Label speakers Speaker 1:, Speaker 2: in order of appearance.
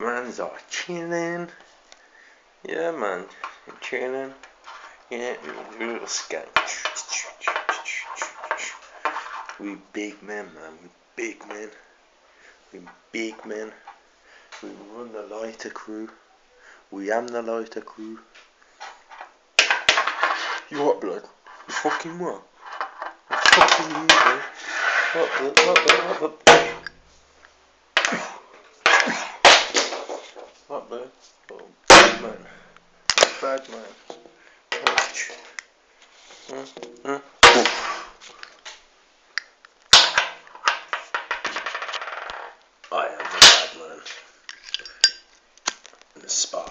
Speaker 1: Man's are chilling. Yeah, man, chilling. Yeah, little skank. We big men, man. We big men. We big men. We run the lighter crew. We am the lighter crew. You what, blood? You fucking what? You fucking you, blood. What, blood? What, blood? What, blood? Oh, bad man. Bad man. I am the bad man. The spy.